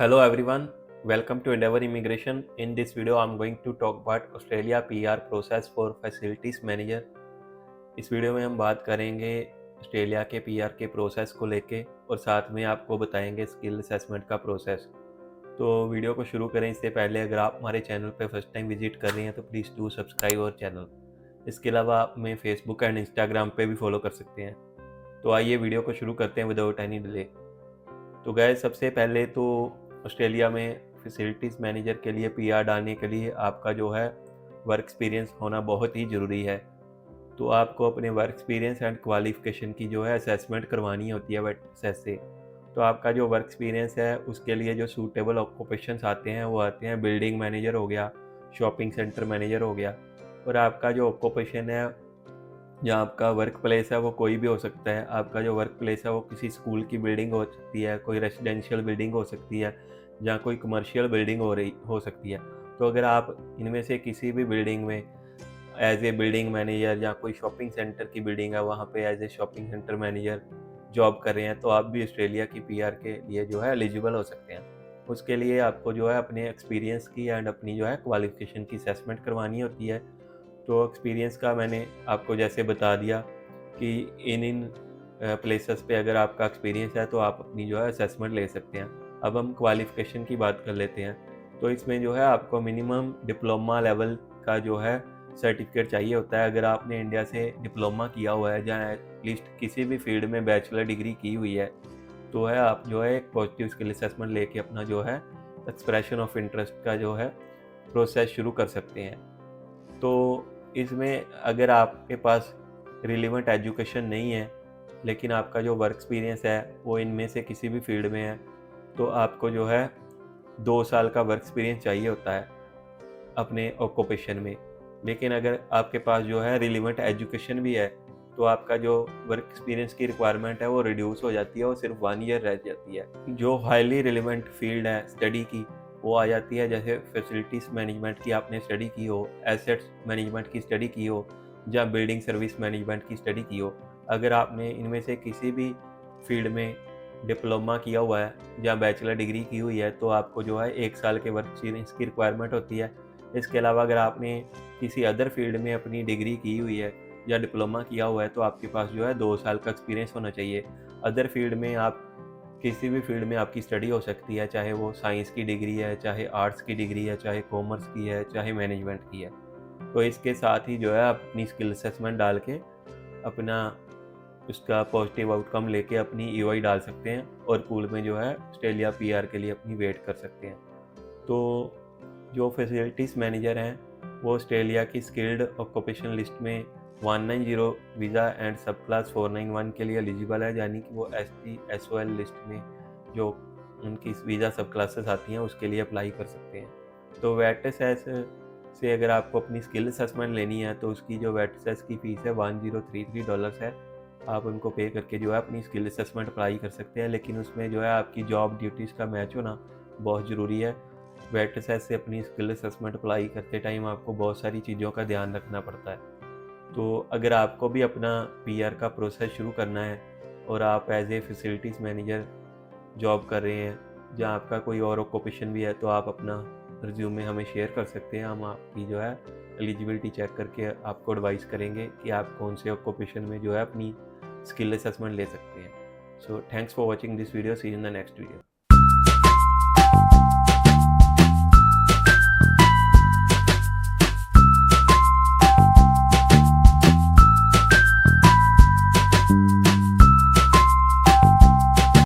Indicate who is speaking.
Speaker 1: Hello everyone, welcome to Endeavour Immigration. In this video, I'm going to talk about Australia PR process for Facilities Manager. इस video में हम बात करेंगे Australia के PR के process को लेके और साथ में आपको बताएंगे स्किल असेसमेंट का प्रोसेस। तो वीडियो को शुरू करें इससे पहले अगर आप हमारे चैनल पर फर्स्ट टाइम विजिट कर रहे हैं तो please do subscribe our channel. इसके अलावा आप हमें फेसबुक एंड इंस्टाग्राम पे भी फॉलो कर सकते हैं। तो आइए वीडियो को शुरू करते हैं विदाउट एनी डिले। तो गए सबसे पहले तो ऑस्ट्रेलिया में फैसिलिटीज़ मैनेजर के लिए पीआर डालने के लिए आपका जो है वर्क एक्सपीरियंस होना बहुत ही ज़रूरी है। तो आपको अपने वर्क एक्सपीरियंस एंड क्वालिफ़िकेशन की जो है असेसमेंट करवानी होती है वेटसेस से। तो आपका जो वर्क एक्सपीरियंस है उसके लिए जो सूटेबल ऑक्यूपेशंस आते हैं वो आते हैं बिल्डिंग मैनेजर हो गया, शॉपिंग सेंटर मैनेजर हो गया। और आपका जो ऑक्यूपेशन है जहाँ आपका वर्क प्लेस है वो कोई भी हो सकता है। आपका जो वर्क प्लेस है वो किसी स्कूल की बिल्डिंग हो सकती है, कोई रेजिडेंशियल बिल्डिंग हो सकती है, जहाँ कोई कमर्शियल बिल्डिंग हो सकती है। तो अगर आप इनमें से किसी भी बिल्डिंग में एज ए बिल्डिंग मैनेजर या कोई शॉपिंग सेंटर की बिल्डिंग है वहाँ पे as a shopping centre manager job कर रहे हैं तो आप भी ऑस्ट्रेलिया की पीआर के लिए जो है एलिजिबल हो सकते हैं। उसके लिए आपको जो है अपने एक्सपीरियंस की एंड अपनी जो है क्वालिफिकेशन की असेसमेंट करवानी होती है। तो एक्सपीरियंस का मैंने आपको जैसे बता दिया कि इन प्लेसेस पे अगर आपका एक्सपीरियंस है तो आप अपनी जो है असेसमेंट ले सकते हैं। अब हम क्वालिफ़िकेशन की बात कर लेते हैं। तो इसमें जो है आपको मिनिमम डिप्लोमा लेवल का जो है सर्टिफिकेट चाहिए होता है। अगर आपने इंडिया से डिप्लोमा किया हुआ है या एटलीस्ट किसी भी फील्ड में बैचलर डिग्री की हुई है तो है आप जो है एक पॉजिटिव स्किल असेसमेंट लेके अपना जो है एक्सप्रेशन ऑफ इंटरेस्ट का जो है प्रोसेस शुरू कर सकते हैं। तो इसमें अगर आपके पास रिलेवेंट एजुकेशन नहीं है लेकिन आपका जो वर्क एक्सपीरियंस है वो इनमें से किसी भी फील्ड में है तो आपको जो है 2 साल का वर्क एक्सपीरियंस चाहिए होता है अपने ऑक्यूपेशन में। लेकिन अगर आपके पास जो है रिलेवेंट एजुकेशन भी है तो आपका जो वर्क एक्सपीरियंस की रिक्वायरमेंट है वो रिड्यूस हो जाती है और सिर्फ 1 ईयर रह जाती है। जो हाईली रिलेवेंट फील्ड है स्टडी की वो आ जाती है, जैसे फैसिलिटीज़ मैनेजमेंट की आपने स्टडी की हो, एसेट्स मैनेजमेंट की स्टडी की हो या बिल्डिंग सर्विस मैनेजमेंट की स्टडी की हो। अगर आपने इनमें से किसी भी फील्ड में डिप्लोमा किया हुआ है या बैचलर डिग्री की हुई है तो आपको जो है 1 साल के वर्क एक्सपीरियंस की रिक्वायरमेंट होती है। इसके अलावा अगर आपने किसी अदर फील्ड में अपनी डिग्री की हुई है या डिप्लोमा किया हुआ है तो आपके पास जो है 2 साल का एक्सपीरियंस होना चाहिए। अदर फील्ड में आप किसी भी फील्ड में आपकी स्टडी हो सकती है, चाहे वो साइंस की डिग्री है, चाहे आर्ट्स की डिग्री है, चाहे कॉमर्स की है, चाहे मैनेजमेंट की है। तो इसके साथ ही जो है आप अपनी स्किल असेसमेंट डाल के अपना उसका पॉजिटिव आउटकम लेके अपनी ईओआई डाल सकते हैं और पूल में जो है ऑस्ट्रेलिया पीआर के लिए अपनी वेट कर सकते हैं। तो जो फैसिलिटीज़ मैनेजर हैं वो ऑस्ट्रेलिया की स्किल्ड ऑक्यूपेशन लिस्ट में 190 वीज़ा एंड सब क्लास 491 के लिए एलिजिबल है, यानी कि वो एसटी एसओएल लिस्ट में जो उनकी वीज़ा सब क्लासेस आती हैं उसके लिए अप्लाई कर सकते हैं। तो वेटसेस से अगर आपको अपनी स्किल असेसमेंट लेनी है तो उसकी जो वेटसेस की फ़ीस है $1033 है। आप उनको पे करके जो है अपनी स्किल असेसमेंट अप्लाई कर सकते हैं, लेकिन उसमें जो है आपकी जॉब ड्यूटीज़ का मैच होना बहुत ज़रूरी है। वेटसेस से अपनी स्किल असेसमेंट अप्लाई करते टाइम आपको बहुत सारी चीज़ों का ध्यान रखना पड़ता है। तो अगर आपको भी अपना पीआर का प्रोसेस शुरू करना है और आप as a facilities manager job कर रहे हैं जहाँ आपका कोई और ऑक्यूपेशन भी है तो आप अपना रिज्यूमे हमें शेयर कर सकते हैं। हम आपकी जो है एलिजिबिलिटी चेक करके आपको एडवाइस करेंगे कि आप कौन से ऑक्यूपेशन में जो है अपनी स्किल असेसमेंट ले सकते हैं। So thanks for watching this video, see you in the next video.